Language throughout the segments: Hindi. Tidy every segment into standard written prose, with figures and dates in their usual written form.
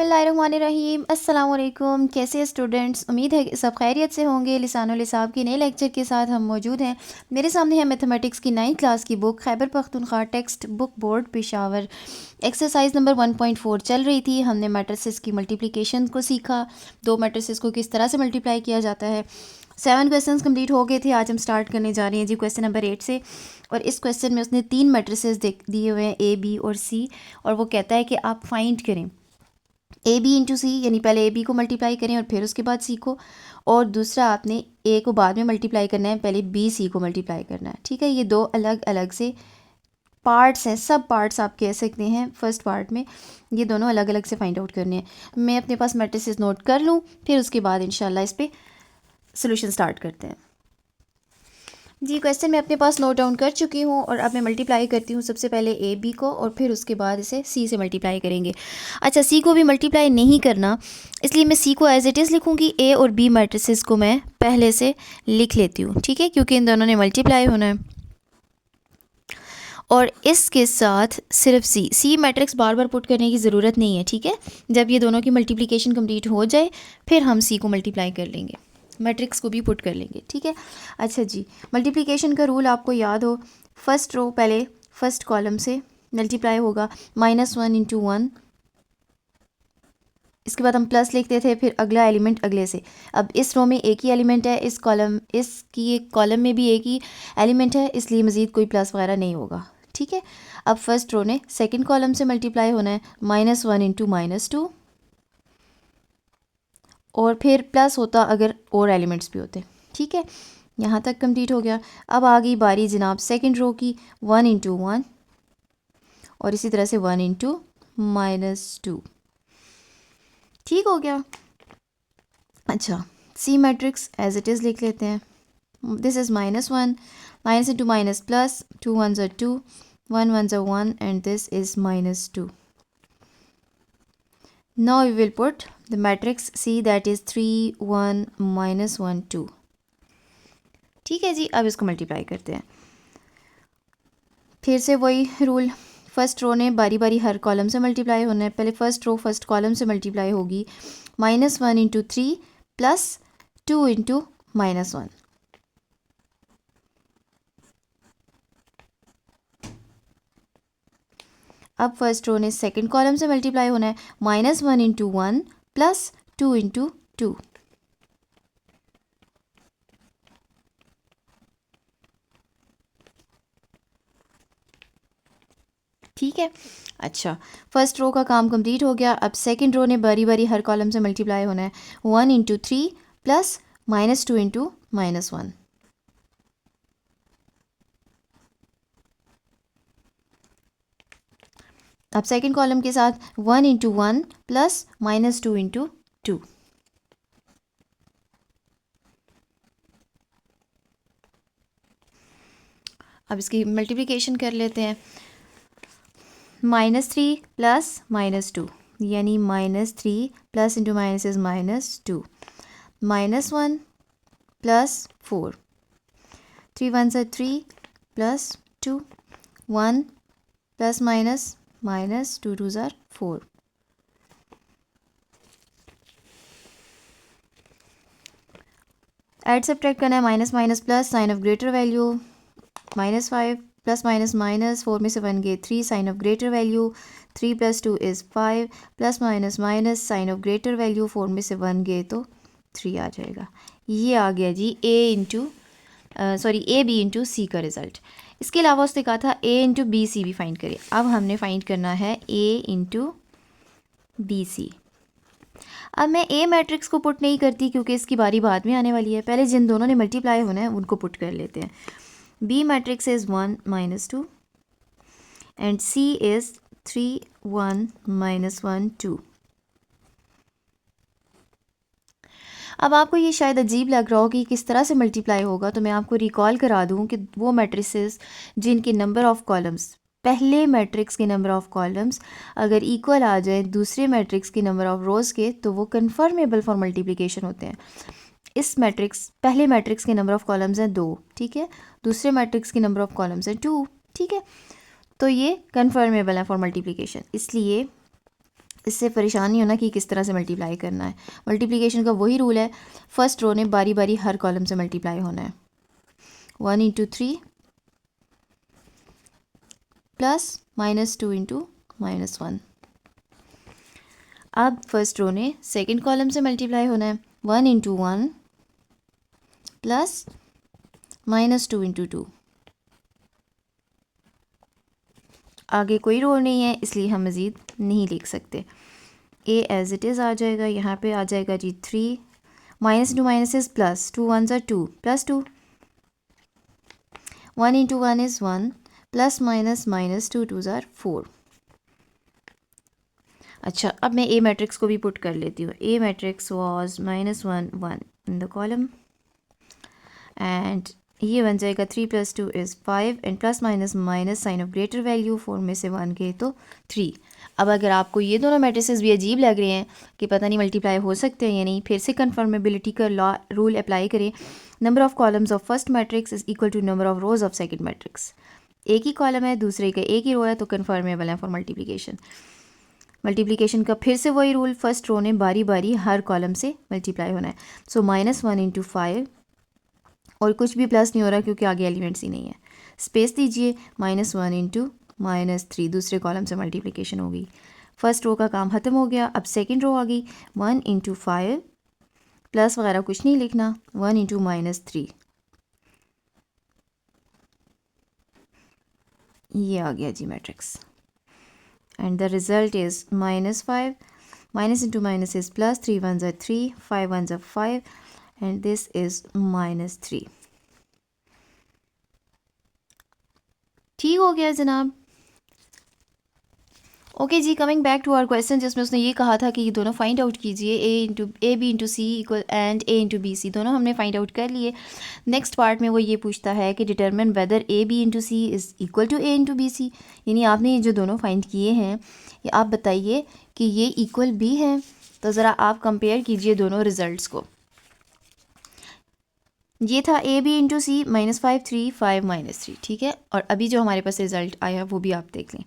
बिस्मिल्लाहिर्रहमानिर्रहीम। अस्सलाम वालेकुम। कैसे हैं स्टूडेंट्स? उम्मीद है कि सब खैरियत से होंगे। लिसानुल लिसाब की नए लेक्चर के साथ हम मौजूद हैं। मेरे सामने है मैथमेटिक्स की 9th क्लास की book Khyber Pakhtunkhwa text book board Peshawar. Exercise number 1.4 चल रही थी। हमने मैट्रिसेस की मल्टीप्लिकेशन को सीखा, दो मैट्रिसेस को किस तरह से मल्टीप्लाई किया जाता है। 7 क्वेश्चंस कंप्लीट हो गए थे। आज हम स्टार्ट करने जा रहे हैं जी क्वेश्चन नंबर 8 से। और इस क्वेश्चन में उसने 3 मैट्रिसेस दिए हुए हैं, ए, बी और सी। और वो कहता है कि आप फाइंड करें ए बी इंटू सी, यानी पहले ए बी को मल्टीप्लाई करें और फिर उसके बाद सी को, और दूसरा आपने ए को बाद में मल्टीप्लाई करना है, पहले बी सी को मल्टीप्लाई करना है। ठीक है, ये दो अलग अलग से पार्ट्स हैं, सब पार्ट्स आप कह सकते हैं। फर्स्ट पार्ट में ये दोनों अलग अलग से फाइंड आउट करने हैं। मैं अपने पास मैट्रिसेस नोट कर लूँ, फिर उसके बाद इंशाल्लाह इस पर सोल्यूशन स्टार्ट करते हैं जी। क्वेश्चन मैं अपने पास नोट डाउन कर चुकी हूँ और अब मैं मल्टीप्लाई करती हूँ। सबसे पहले ए बी को और फिर उसके बाद इसे सी से मल्टीप्लाई करेंगे। अच्छा, सी को भी मल्टीप्लाई नहीं करना, इसलिए मैं सी को एज इट इज़ लिखूँगी। ए और बी मैट्रिसेस को मैं पहले से लिख लेती हूँ, ठीक है, क्योंकि इन दोनों ने मल्टीप्लाई होना है। और इसके साथ सिर्फ सी मैट्रिक्स बार बार पुट करने की ज़रूरत नहीं है, ठीक है। जब ये दोनों की मल्टीप्लिकेशन कंप्लीट हो जाए फिर हम सी को मल्टीप्लाई कर लेंगे, मैट्रिक्स को भी पुट कर लेंगे, ठीक है। अच्छा जी, मल्टीप्लिकेशन का रूल आपको याद हो, फर्स्ट रो पहले फर्स्ट कॉलम से मल्टीप्लाई होगा, -1 इंटू 1। इसके बाद हम प्लस लिखते थे, फिर अगला एलिमेंट अगले से। अब इस रो में एक ही एलिमेंट है, इसकी एक कॉलम में भी एक ही एलिमेंट है, इसलिए मज़ीद कोई प्लस वगैरह नहीं होगा, ठीक है। अब फर्स्ट रो ने सेकंड कॉलम से मल्टीप्लाई होना है, -1 इंटू -2, और फिर प्लस होता अगर और एलिमेंट्स भी होते, ठीक है। यहाँ तक कंप्लीट हो गया। अब आ गई बारी जनाब सेकंड रो की, 1 इंटू 1 और इसी तरह से 1 इंटू -2, ठीक हो गया। अच्छा, C matrix as it is लिख लेते हैं। This is -1, minus into minus plus, 2 1s are 2, 1 1s are 1 and this is -2. Now we will put the matrix C, that is 3 1 -1 2, ठीक है जी। अब इसको मल्टीप्लाई करते हैं। फिर से वही रूल, फर्स्ट रो ने बारी बारी हर कॉलम से मल्टीप्लाई होना है। पहले फर्स्ट रो फर्स्ट कॉलम से मल्टीप्लाई होगी, -1 इंटू 3 प्लस 2 इंटू -1। अब फर्स्ट रो ने सेकंड कॉलम से मल्टीप्लाई होना है, -1 इंटू 1 प्लस 2 इंटू 2, ठीक है। अच्छा, फर्स्ट रो का काम कंप्लीट हो गया। अब सेकंड रो ने बारी बारी हर कॉलम से मल्टीप्लाई होना है, 1 इंटू 3 प्लस -2 इंटू -1। अब सेकंड कॉलम के साथ 1 इंटू 1 प्लस -2 इंटू 2, अब इसकी मल्टीप्लिकेशन कर लेते हैं। -3 प्लस -2, यानी -3 plus into minus is -2, -1 plus 4, 3 1s are 3 plus 2, 1 plus minus 2 2s are 4। Add subtract करना है, minus minus plus, sign of greater value, -5 plus minus minus, 4 में से 1 गए 3, sign of greater value, 3 plus 2 is 5, plus minus minus, sign of greater value, 4 में से 1 गए तो 3 आ जाएगा। ये आ गया जी ए बी इंटू सी का रिज़ल्ट। इसके अलावा उसने कहा था ए इंटू बी सी भी फाइंड करें। अब हमने फाइंड करना है ए इंटू बी सी। अब मैं ए मैट्रिक्स को पुट नहीं करती क्योंकि इसकी बारी बाद में आने वाली है, पहले जिन दोनों ने मल्टीप्लाई होना है उनको पुट कर लेते हैं। B matrix is 1 -2 and C is 3 1 -1 2। अब आपको ये शायद अजीब लग रहा हो कि किस तरह से मल्टीप्लाई होगा, तो मैं आपको रिकॉल करा दूं कि वो मैट्रिसेस जिनके नंबर ऑफ़ कॉलम्स पहले मैट्रिक्स के नंबर ऑफ़ कॉलम्स अगर इक्वल आ जाए दूसरे मैट्रिक्स के नंबर ऑफ़ रोज़ के, तो वो कन्फर्मेबल फॉर मल्टीप्लिकेशन होते हैं। इस मैट्रिक्स पहले मैट्रिक्स के नंबर ऑफ़ कॉलम्स हैं 2, ठीक है, दूसरे मैट्रिक्स के नंबर ऑफ़ कॉलम्स हैं 2, ठीक है, तो ये कन्फर्मेबल है फॉर मल्टीप्लिकेशन। इसलिए इससे परेशान नहीं होना कि किस तरह से मल्टीप्लाई करना है। मल्टीप्लिकेशन का वही रूल है, फर्स्ट रो ने बारी बारी हर कॉलम से मल्टीप्लाई होना है। 1 इंटू 3 प्लस -2 इंटू -1। अब फर्स्ट रो ने सेकंड कॉलम से मल्टीप्लाई होना है। 1 इंटू 1 प्लस -2 इंटू 2। आगे कोई रो नहीं है इसलिए हम मज़ीद नहीं लिख सकते। ए एज इट इज़ आ जाएगा, यहाँ पे आ जाएगा जी 3, minus into minus is plus, 2 1s are 2 plus 2, 1 into 1 is 1 plus minus minus 2 2s are 4। अच्छा, अब मैं ए मैट्रिक्स को भी पुट कर लेती हूँ। A matrix was -1 1 in the column and ये बन जाएगा 3 + 2 is 5 and plus minus minus sign of greater value, 4 में से 1 गए तो 3। अब अगर आपको ये दोनों मैट्रिसेस भी अजीब लग रहे हैं कि पता नहीं मल्टीप्लाई हो सकते हैं या नहीं, फिर से कन्फर्मेबिलिटी का लॉ रूल अप्लाई करें। Number of columns of first matrix is equal to number of rows of second matrix. एक ही कॉलम है, दूसरे का एक ही रो है, तो कन्फर्मेबल है फॉर मल्टीप्लिकेशन। मल्टीप्लिकेशन का फिर से वही रूल, फर्स्ट रो ने बारी बारी हर कॉलम से मल्टीप्लाई होना है। सो -1 इंटू 5 और कुछ भी प्लस नहीं हो रहा क्योंकि आगे एलिमेंट्स ही नहीं है। स्पेस दीजिए, -1 इंटू -3 दूसरे कॉलम से मल्टीप्लिकेशन हो गई। फर्स्ट रो का काम ख़त्म हो गया। अब सेकंड रो आ गई। 1 इंटू 5 प्लस वगैरह कुछ नहीं लिखना, 1 इंटू -3 ये आ गया जी matrix and the result is -5, minus into minus is plus, 3 1s are 3, 5 1s are 5 and this is -3। ठीक हो गया जनाब। ओके जी, coming back to our question जिसमें उसने ये कहा था कि ये दोनों फाइंड आउट कीजिए, A B into C equal and A into B C, दोनों हमने फाइंड आउट कर लिए। नेक्स्ट पार्ट में वो ये पूछता है कि determine whether A B into C is equal to A into B C, यानी आपने ये जो दोनों फाइंड किए हैं ये आप बताइए कि ये इक्वल भी हैं। तो ज़रा आप कंपेयर कीजिए दोनों रिजल्ट्स को। ये था ए बी इंटू सी -5 3 5 -3, ठीक है। और अभी जो हमारे पास रिज़ल्ट आया वो भी आप देख लें,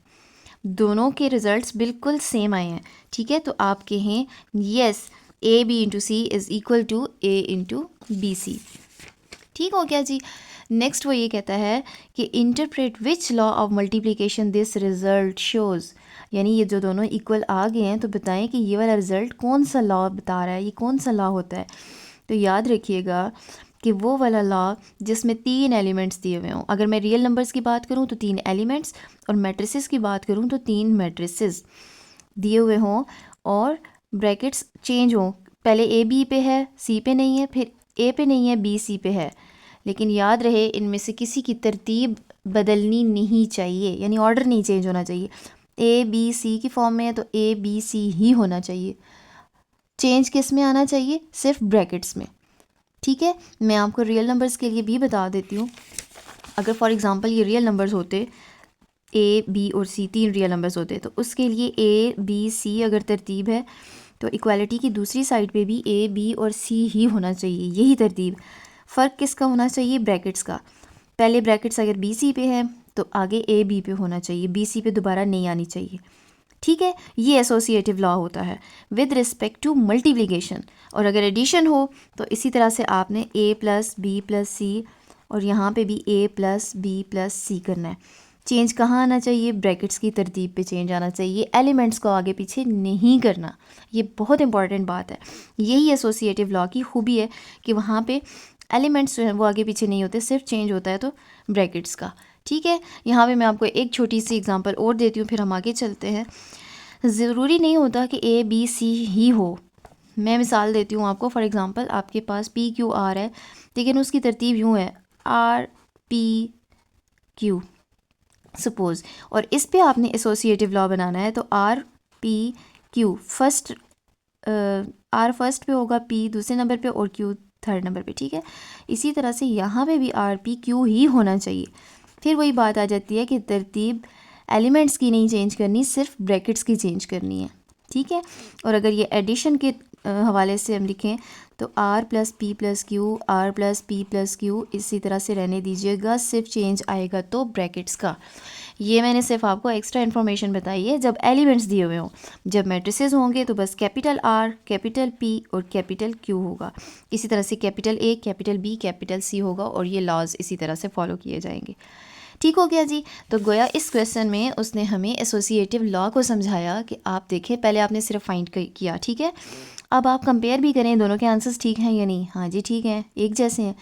दोनों के रिज़ल्ट्स बिल्कुल सेम आए हैं, ठीक है। तो आप कहें yes A B into C is equal to A into B C. ठीक हो गया जी। नेक्स्ट वो ये कहता है कि interpret which law of multiplication this result shows, यानी ये जो दोनों इक्वल आ गए हैं तो बताएं कि ये वाला रिज़ल्ट कौन सा लॉ बता रहा है, ये कौन सा लॉ होता है। तो याद रखिएगा कि वो वाला लॉ जिसमें 3 एलिमेंट्स दिए हुए हों। अगर मैं रियल नंबर्स की बात करूं तो 3 एलिमेंट्स, और मैट्रिसेस की बात करूं तो 3 मैट्रिसेस दिए हुए हों और ब्रैकेट्स चेंज हों। पहले ए बी पे है, सी पे नहीं है, फिर ए पे नहीं है, बी सी पे है। लेकिन याद रहे इनमें से किसी की तरतीब बदलनी नहीं चाहिए, यानी ऑर्डर नहीं चेंज होना चाहिए। ए बी सी की फॉर्म में है तो ए बी सी ही होना चाहिए। चेंज किस में आना चाहिए? सिर्फ ब्रैकेट्स में, ठीक है। मैं आपको रियल नंबर्स के लिए भी बता देती हूँ। अगर फॉर एग्जांपल ये रियल नंबर्स होते, ए बी और सी 3 रियल नंबर्स होते, तो उसके लिए ए बी सी अगर तरतीब है तो इक्वालिटी की दूसरी साइड पे भी ए बी और सी ही होना चाहिए, यही तरतीब। फ़र्क किसका होना चाहिए? ब्रैकेट्स का। पहले ब्रैकेट्स अगर बी सी पे है तो आगे ए बी पे होना चाहिए, बी सी पे दोबारा नहीं आनी चाहिए, ठीक है। ये एसोसिएटिव लॉ होता है विद रिस्पेक्ट टू मल्टीप्लिकेशन। और अगर एडिशन हो तो इसी तरह से आपने a प्लस बी प्लस सी और यहाँ पे भी a प्लस बी प्लस सी करना है। चेंज कहाँ आना चाहिए? ब्रैकेट्स की तरतीब पे चेंज आना चाहिए, एलिमेंट्स को आगे पीछे नहीं करना। ये बहुत इंपॉर्टेंट बात है। यही एसोसिएटिव लॉ की खूबी है कि वहाँ पे एलिमेंट्स जो हैं वो आगे पीछे नहीं होते, सिर्फ चेंज होता है तो ब्रैकेट्स का, ठीक है। यहाँ पे मैं आपको एक छोटी सी एग्जांपल और देती हूँ, फिर हम आगे चलते हैं। ज़रूरी नहीं होता कि ए बी सी ही हो। मैं मिसाल देती हूँ आपको। फॉर एग्जांपल आपके पास पी क्यू आर है, लेकिन उसकी तरतीब यूँ है आर पी क्यू सपोज़, और इस पे आपने एसोसिएटिव लॉ बनाना है। तो R P Q first, R first पे होगा, पी दूसरे नंबर पे और क्यू थर्ड नंबर पे, ठीक है। इसी तरह से यहाँ पे भी आर पी क्यू ही होना चाहिए। फिर वही बात आ जाती है कि तरतीब एलिमेंट्स की नहीं चेंज करनी, सिर्फ ब्रैकेट्स की चेंज करनी है, ठीक है। और अगर ये एडिशन के हवाले से हम लिखें तो R plus P plus Q, R plus P plus Q इसी तरह से रहने दीजिएगा, सिर्फ चेंज आएगा तो ब्रैकेट्स का। ये मैंने सिर्फ आपको एक्स्ट्रा इन्फॉर्मेशन बताई है जब एलिमेंट्स दिए हुए हों। जब मैट्रिसेस होंगे तो बस कैपिटल आर, कैपिटल पी और कैपिटल क्यू होगा। इसी तरह से capital A, capital B, capital C होगा और ये लॉज इसी तरह से फॉलो किए जाएंगे। ठीक हो गया जी। तो गोया इस क्वेश्चन में उसने हमें एसोसिएटिव लॉ को समझाया कि आप देखें, पहले आपने सिर्फ फाइंड किया, ठीक है। अब आप कंपेयर भी करें दोनों के आंसर्स ठीक हैं या नहीं। हाँ जी ठीक हैं, एक जैसे हैं।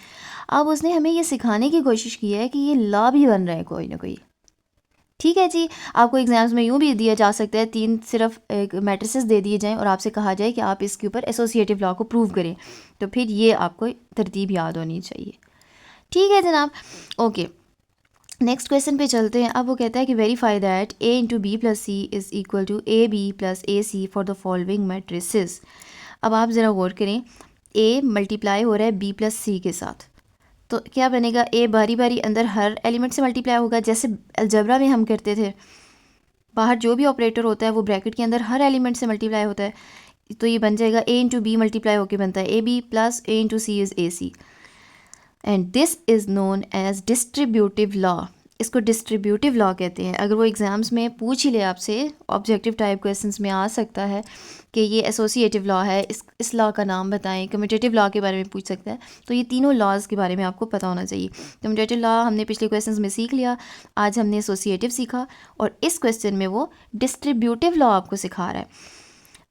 अब उसने हमें ये सिखाने की कोशिश की है कि ये लॉ भी बन रहा है कोई ना कोई। ठीक है जी। आपको एग्जाम्स में यूँ भी दिया जा सकता है, 3 सिर्फ मैट्रिसेस दे दिए जाएं और आपसे कहा जाए कि आप इसके ऊपर एसोसिएटिव लॉ को प्रूव करें, तो फिर ये आपको तरतीब याद होनी चाहिए। ठीक है जनाब, ओके नेक्स्ट क्वेश्चन पे चलते हैं। अब वो कहता है कि verify that A into B plus C is equal to A B plus A C for the following matrices. अब आप ज़रा गौर करें, ए मल्टीप्लाई हो रहा है बी प्लस सी के साथ, तो क्या बनेगा, ए बारी बारी अंदर हर एलिमेंट से मल्टीप्लाई होगा, जैसे अलजबरा में हम करते थे, बाहर जो भी ऑपरेटर होता है वो ब्रैकेट के अंदर हर एलिमेंट से मल्टीप्लाई होता है। तो ये बन जाएगा ए इंटू बी मल्टीप्लाई होकर बनता है A B plus A into C is A C, and this is known as distributive law. इसको डिस्ट्रीब्यूटिव लॉ कहते हैं। अगर वो एग्ज़ाम्स में पूछ ही ले आपसे, ऑब्जेक्टिव टाइप क्वेश्चंस में आ सकता है कि ये एसोसिएटिव लॉ है, इस लॉ का नाम बताएं, कम्यूटेटिव लॉ के बारे में पूछ सकता है, तो ये तीनों लॉज के बारे में आपको पता होना चाहिए। कम्यूटेटिव लॉ हमने पिछले क्वेश्चंस में सीख लिया, आज हमने एसोसिएटिव सीखा, और इस क्वेश्चन में वो डिस्ट्रीब्यूटिव लॉ आपको सिखा रहा है।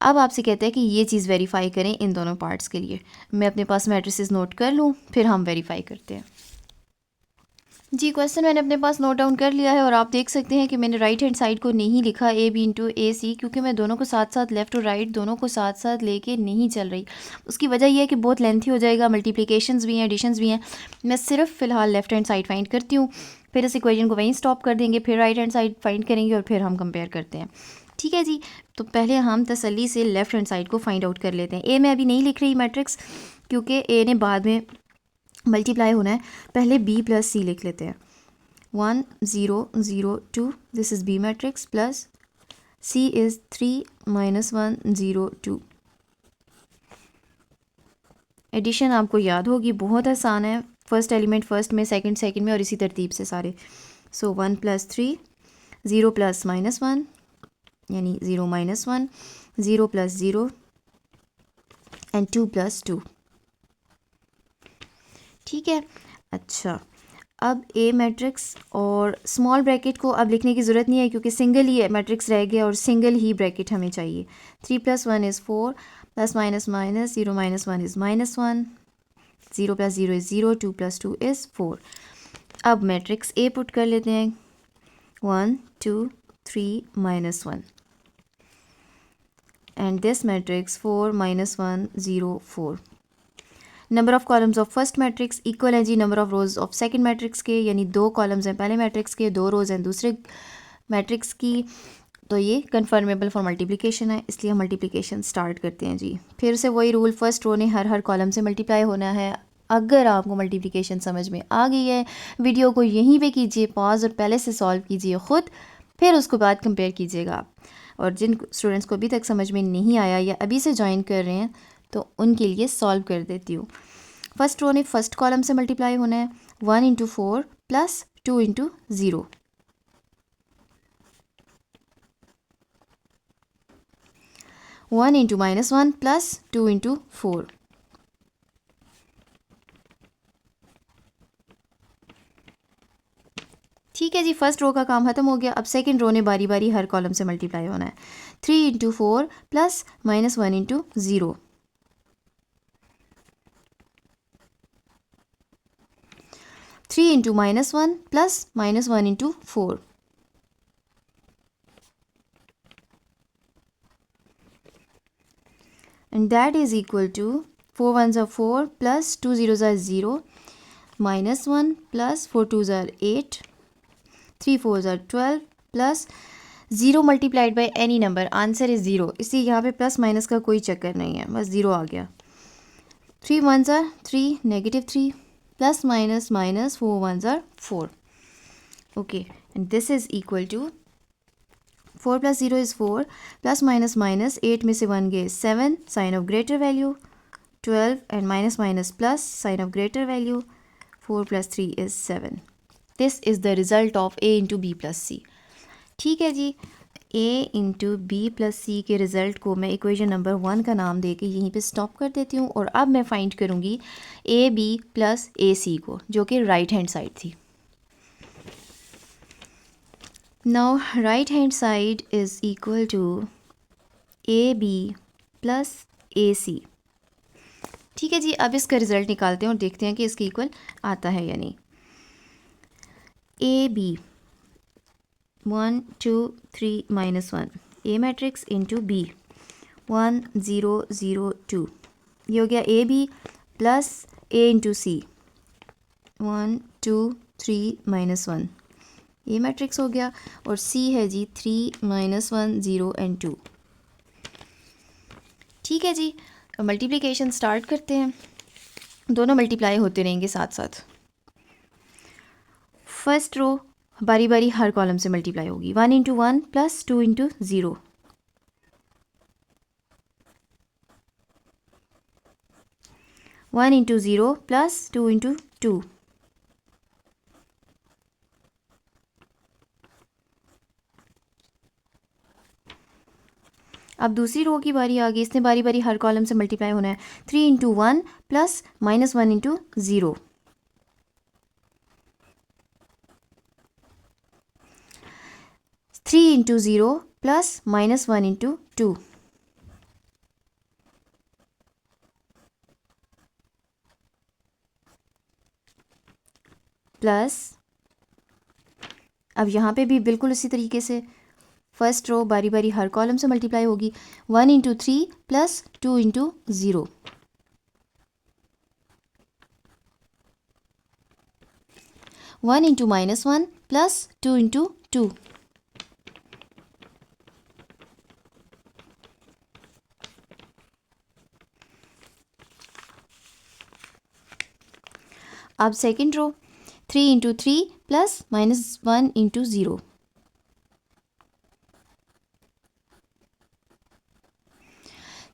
अब आपसे कहते हैं कि ये चीज़ वेरीफाई करें इन दोनों पार्ट्स के लिए। मैं अपने पास मैट्रिसेस नोट कर लूँ, फिर हम वेरीफाई करते हैं जी। क्वेश्चन मैंने अपने पास नोट डाउन कर लिया है और आप देख सकते हैं कि मैंने राइट हैंड साइड को नहीं लिखा ए बी इंटू ए सी, क्योंकि मैं दोनों को साथ साथ, लेफ़्ट और राइट दोनों को साथ साथ लेके नहीं चल रही। उसकी वजह यह है कि बहुत लेंथी हो जाएगा, मल्टीप्लिकेशंस भी हैं, एडिशंस भी हैं। मैं सिर्फ फ़िलहाल लेफ़्ट हैंड साइड फाइंड करती हूँ, फिर इस इक्वेशन को वहीं स्टॉप कर देंगे, फिर राइट हैंड साइड फाइंड करेंगे और फिर हम कंपेयर करते हैं। ठीक है जी। तो पहले हम तसल्ली से लेफ़्ट हैंड साइड को फाइंड आउट कर लेते हैं। ए मैं अभी नहीं लिख रही मैट्रिक्स, क्योंकि ए ने बाद में मल्टीप्लाई होना है। पहले बी प्लस सी लिख लेते हैं। 1 0 0 2, this is B matrix, plus C is 3 minus 1 0 2। Addition आपको याद होगी, बहुत आसान है, फर्स्ट एलिमेंट फर्स्ट में, सेकंड सेकंड में, और इसी तरतीब से सारे। सो 1 प्लस 3, 0 प्लस माइनस 1 यानी 0 माइनस 1, 0 प्लस 0 एंड 2 प्लस 2। ठीक है। अच्छा, अब ए मैट्रिक्स और स्मॉल ब्रैकेट को अब लिखने की ज़रूरत नहीं है, क्योंकि सिंगल ही मैट्रिक्स रह गया और सिंगल ही ब्रैकेट हमें चाहिए। 3 plus 1 is 4, plus minus minus, 0 minus 1 is minus 1, 0 plus 0 is 0, 2 plus 2 is 4। अब मैट्रिक्स ए पुट कर लेते हैं, 1 2 3 minus 1, and this matrix 4 minus 1 0 4। Number of columns of first matrix equal है जी number of rows of second matrix के, यानी 2 कॉलम्स हैं पहले मैट्रिक्स के, 2 रोज़ हैं दूसरे मैट्रिक्स की। तो ये कन्फर्मेबल फॉर मल्टीप्लिकेशन है, इसलिए हम मल्टीप्लिकेशन स्टार्ट करते हैं जी। फिर से वही रूल, फर्स्ट रो ने हर कॉलम से मल्टीप्लाई होना है। अगर आपको मल्टीप्लिकेशन समझ में आ गई है, वीडियो को यहीं पे कीजिए पॉज और पहले से सॉल्व कीजिए ख़ुद, फिर उसको बाद कंपेयर कीजिएगा आप। और जिन स्टूडेंट्स को अभी तक समझ में नहीं आया या अभी से ज्वाइन कर रहे हैं, तो उनके लिए सॉल्व कर देती हूँ। फर्स्ट रो ने फर्स्ट कॉलम से मल्टीप्लाई होना है, 1 into 4 plus 2 into 0, 1 into minus 1 plus 2 into 4, ठीक है जी। फर्स्ट रो का काम ख़त्म हो गया। अब सेकंड रो ने बारी बारी हर कॉलम से मल्टीप्लाई होना है, 3 into 4 plus minus 1 into 0, 3 into minus 1 plus minus 1 into 4, and that is equal to 4 1s are 4 plus 2 zeros are 0, minus 1 plus 4 2s are 8, 3 4s are 12 plus 0 multiplied by any number, answer is 0। इसी यहाँ पे प्लस माइनस का कोई चक्कर नहीं है, बस 0 आ गया। 3 1s are 3, negative 3 plus minus minus 4 1s are 4, okay, and this is equal to 4 plus 0 is 4, plus minus minus 8 में से 1 गए 7, sign of greater value 12 and minus minus plus, sign of greater value, 4 plus 3 is 7. This is the result of A into B plus C. ठीक है जी, A इंटू बी प्लस सी के रिज़ल्ट को मैं इक्वेशन नंबर 1 का नाम दे के यहीं पे स्टॉप कर देती हूँ और अब मैं फाइंड करूँगी ए बी प्लस ए सी को, जो कि राइट हैंड साइड थी. Now right hand side is equal to A B plus A C. ठीक है जी, अब इसका रिज़ल्ट निकालते हैं और देखते हैं कि इसके इक्वल आता है या नहीं. A B 1 2 3 minus 1, A matrix into B 1 0 0 2, ये हो गया A B plus A into C 1 2 3 minus 1, A matrix हो गया. और सी है जी 3 minus 1 0 and 2. ठीक है जी, मल्टीप्लिकेशन स्टार्ट करते हैं. दोनों मल्टीप्लाई होते रहेंगे साथ साथ. फर्स्ट रो बारी बारी हर कॉलम से मल्टीप्लाई होगी. 1 into 1 plus 2 into 0, 1 into 0 plus 2 into 2, अब दूसरी रो की बारी आ गई. इसने बारी बारी हर कॉलम से मल्टीप्लाई होना है. 3 into 1 plus minus 1 into 0, 3 into 0 plus minus 1 into 2, plus अब यहाँ पे भी बिल्कुल उसी तरीके से फर्स्ट रो बारी बारी हर कॉलम से मल्टीप्लाई होगी. 1 into 3 plus 2 into 0, 1 into minus 1 plus 2 into 2, अब second row 3 into 3 plus minus 1 into 0,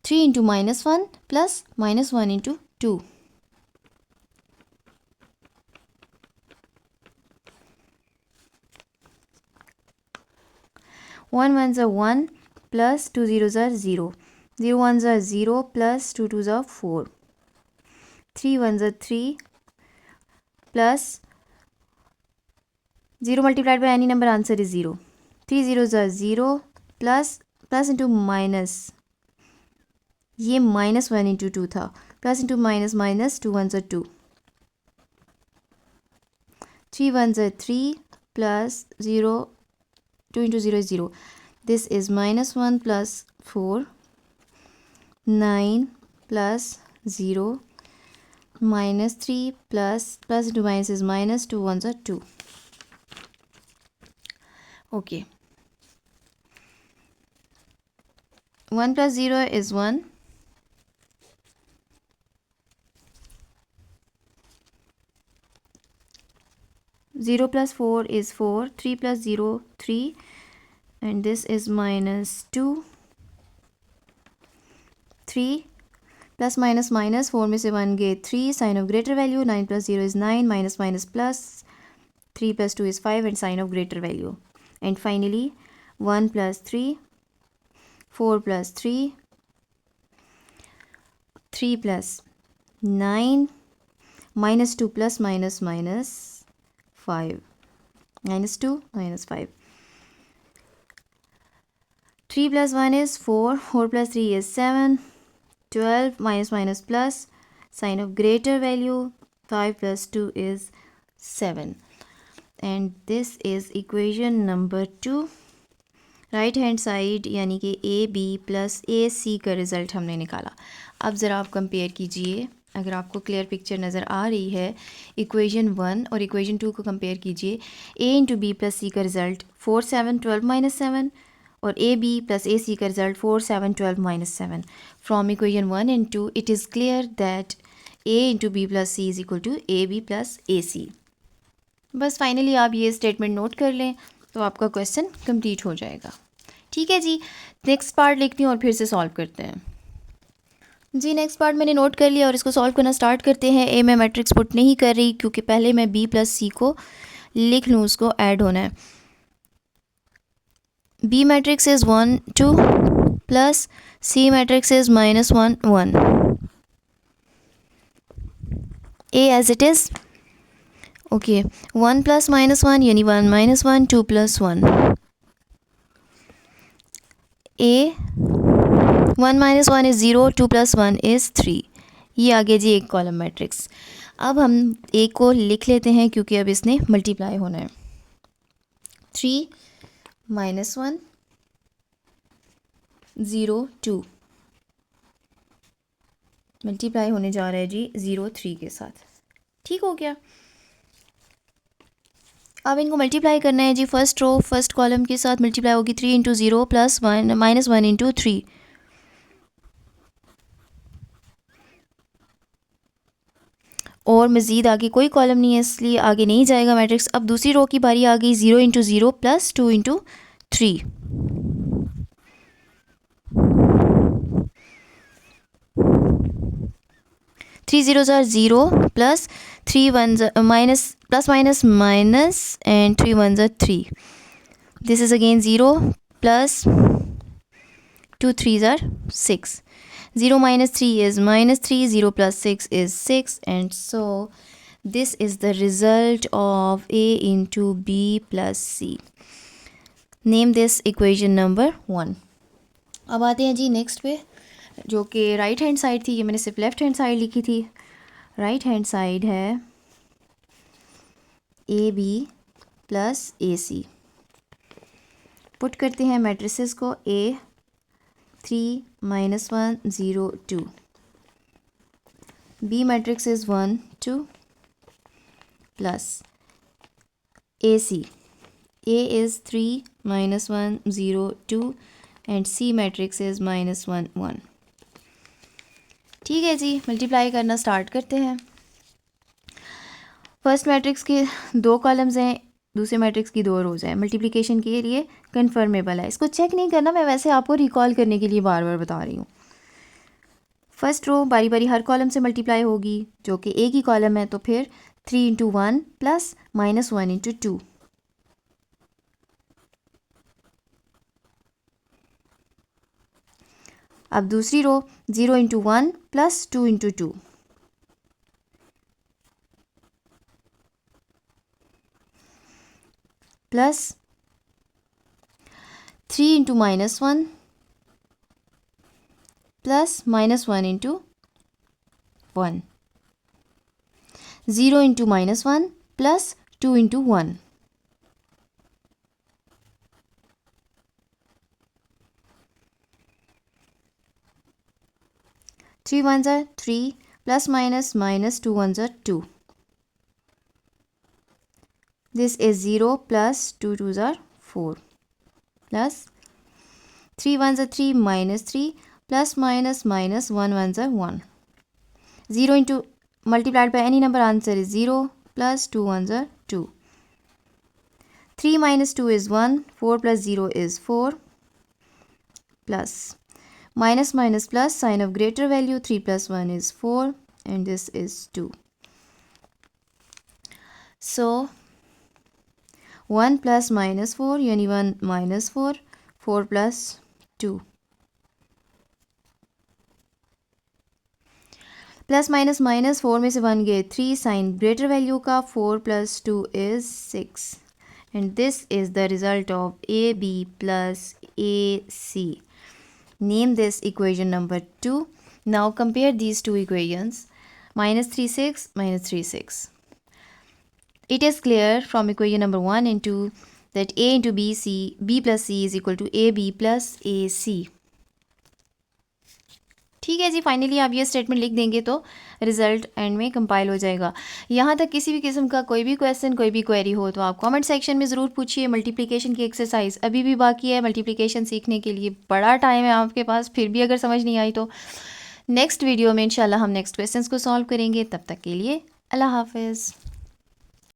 3 into minus 1 plus minus 1 into 2, 1 1 are 1 plus 2 zeros are 0, 0 1s are 0 plus 2 2s are 4, 3 1s are 3 plus 0 multiplied by any number, answer is 0, 3 zeros are 0 plus into minus, ये माइनस 1 इंटू 2 था, plus into minus minus 2 1s are 2, 3 1s are 3 plus 0 2 into 0 is 0. This is minus 1 plus 4, 9 plus 0, minus 3 plus into minus is minus, 2 1s are 2. Okay. 1 plus 0 is 1. 0 plus 4 is 4, 3 plus 0, 3, and this is minus 2, 3, plus minus minus, 4 में से 1 गए 3, sign of greater value, 9 plus 0 is 9, minus minus plus, 3 plus 2 is 5, and sign of greater value. And finally 1 plus 3, 4 plus 3, 3 plus 9, minus 2 plus minus minus 5, minus 2 minus 5, 3 plus 1 is 4, 4 plus 3 is 7, 12 minus minus plus, sign of greater value, 5 plus 2 is 7, and this is equation number 2. Right hand side यानी कि ए बी प्लस ए सी का रिज़ल्ट हमने निकाला. अब ज़रा आप कंपेयर कीजिए, अगर आपको क्लियर पिक्चर नज़र आ रही है, इक्वेशन 1 और इक्वेशन 2 को कंपेयर कीजिए. ए इंटू बी प्लस सी का रिज़ल्ट 4 7 12 माइनस 7 और ए बी प्लस ए सी का result 4 7 12 minus 7. From equation 1 and 2 it is clear that A into B plus C is equal to A B plus A C. बस फाइनली आप ये स्टेटमेंट नोट कर लें तो आपका क्वेश्चन कंप्लीट हो जाएगा. ठीक है जी, नेक्स्ट पार्ट लिखती हूँ और फिर से सॉल्व करते हैं. जी नेक्स्ट पार्ट मैंने नोट कर लिया और इसको सॉल्व करना स्टार्ट करते हैं। ए मैं मैट्रिक्स पुट नहीं कर रही क्योंकि पहले मैं बी प्लस सी को लिख लूँ, उसको ऐड होना है। B matrix is 1 2 plus C matrix is -1 1। A as it is okay. 1 plus -1 यानी 1 -1 2 plus 1। A 1 - 1 is 0 2 plus 1 is 3। ये आगे जी एक कॉलम मैट्रिक्स। अब हम ए को लिख लेते हैं क्योंकि अब इसने मल्टीप्लाई होना है। 3 -1 0 2 मल्टीप्लाई होने जा रहा है जी 0 3 के साथ। ठीक हो गया। अब इनको मल्टीप्लाई करना है जी। फर्स्ट रो फर्स्ट कॉलम के साथ मल्टीप्लाई होगी। 3 × 0 + 1 -1 × 3। और मज़ीद आगे कोई कॉलम नहीं है इसलिए आगे नहीं जाएगा मैट्रिक्स। अब दूसरी रो की बारी आ गई। 0 × 0 + 2 × 3। 3 zeros are 0 plus 3 ones are minus plus minus minus and 3 ones are 3. This is again 0 plus 2 3s are 6. 0 minus 3 is -3, 0 plus 6 is 6, and so this is the result of A into B plus C. Name this equation number 1. अब आते हैं जी नेक्स्ट पे, जो कि राइट हैंड साइड थी। ये मैंने सिर्फ लेफ़्ट हैंड साइड लिखी थी। राइट हैंड साइड है A B plus A C. Put करते हैं मैट्रिसेस को। A 3 -1 0 2। B matrix is 1 2 plus A C. A is 3 -1 0 2 and C matrix is -1 1। ठीक है जी, मल्टीप्लाई करना स्टार्ट करते हैं। फर्स्ट मैट्रिक्स के 2 कॉलम्स हैं, दूसरे मैट्रिक्स की 2 रोज़ हैं। मल्टीप्लिकेशन के लिए कन्फर्मेबल है, इसको चेक नहीं करना, मैं वैसे आपको रिकॉल करने के लिए बार बार बता रही हूँ। फर्स्ट रो बारी बारी हर कॉलम से मल्टीप्लाई होगी, जो कि ए की कॉलम है, तो फिर 3 × 1 प्लस -1 × 2। अब दूसरी रो 0 × 1 plus 2 × 2 plus 3 × -1 plus -1 × 1। 0 × -1 plus 2 × 1। 3 ones are 3 plus minus 2 ones are 2. This is 0 plus 2 twos are 4 plus 3 ones are 3 minus 3 plus minus 1 ones are 1. 0 into multiplied by any number, answer is 0 plus 2 ones are 2. 3 minus 2 is 1, 4 plus 0 is 4 plus minus plus sign of greater value, 3 plus 1 is 4 and this is 2. So 1 plus -4 यानी 1 -4, 4 plus 2 प्लस माइनस 4 में से 1 गए 3, साइन ग्रेटर वैल्यू का, 4 plus 2 is 6 and this is the result of AB plus AC. Name this equation number 2. Now compare these two equations. -3 6 -3 6. It is clear from equation number 1 and 2 that A into B plus C is equal to AB plus AC. ठीक है जी, फाइनली आप ये स्टेटमेंट लिख देंगे तो रिजल्ट एंड में कंपाइल हो जाएगा। यहाँ तक किसी भी किस्म का कोई भी क्वेश्चन, कोई भी क्वेरी हो तो आप कमेंट सेक्शन में ज़रूर पूछिए। मल्टीप्लिकेशन की एक्सरसाइज अभी भी बाकी है। मल्टीप्लिकेशन सीखने के लिए बड़ा टाइम है आपके पास, फिर भी अगर समझ नहीं आई तो नेक्स्ट वीडियो में इंशाल्लाह हम नेक्स्ट क्वेश्चंस को सॉल्व करेंगे। तब तक के लिए अल्लाह हाफिज़।